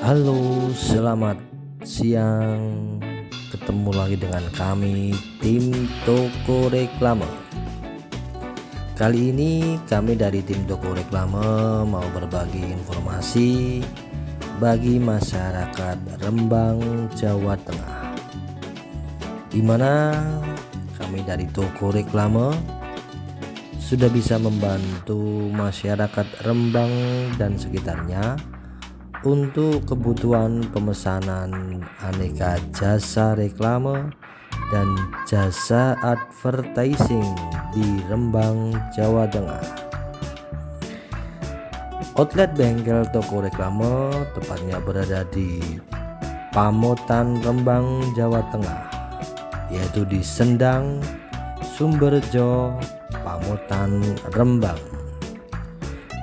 Halo, selamat siang. Ketemu lagi dengan kami, tim Toko Reklame. Kali ini kami dari tim Toko Reklame mau berbagi informasi bagi masyarakat Rembang, Jawa Tengah, di mana kami dari Toko Reklame sudah bisa membantu masyarakat Rembang dan sekitarnya untuk kebutuhan pemesanan aneka jasa reklame dan jasa advertising di Rembang, Jawa Tengah. Outlet bengkel Toko Reklame tepatnya berada di Pamotan, Rembang, Jawa Tengah, yaitu di Sendang, Sumberjo, Pamotan, Rembang.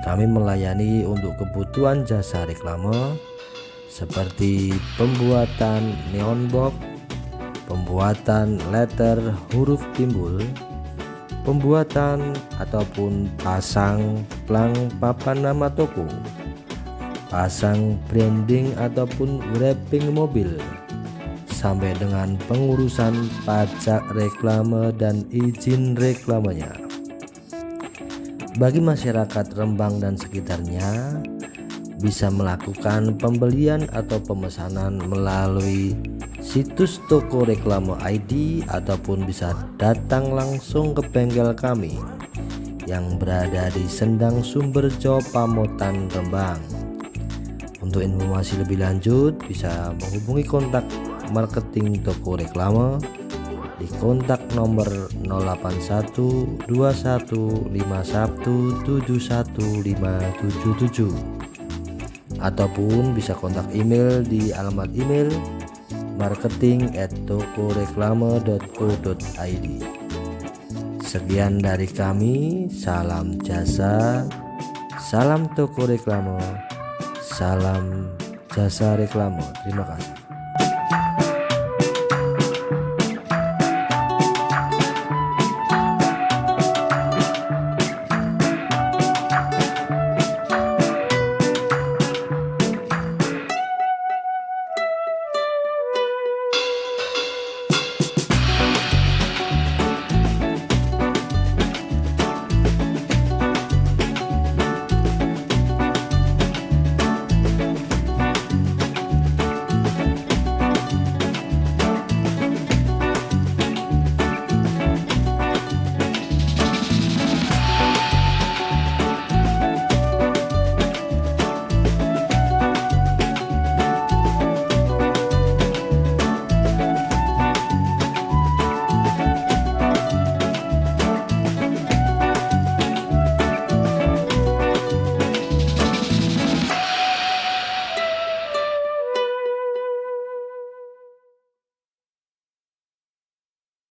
Kami melayani untuk kebutuhan jasa reklame seperti pembuatan neon box, pembuatan letter huruf timbul, pembuatan ataupun pasang plang papan nama toko, pasang branding ataupun wrapping mobil, sampai dengan pengurusan pajak reklame dan izin reklamenya. Bagi masyarakat Rembang dan sekitarnya bisa melakukan pembelian atau pemesanan melalui situs Toko Reklame ID ataupun bisa datang langsung ke bengkel kami yang berada di Sendang, Sumberjo, Pamotan, Rembang. Untuk informasi lebih lanjut bisa menghubungi kontak marketing Toko Reklame di kontak nomor 081215171577 ataupun bisa kontak email di alamat email marketing@tokoreklame.co.id. Sekian dari kami, salam jasa, salam Toko Reklame, salam jasa reklame. Terima kasih.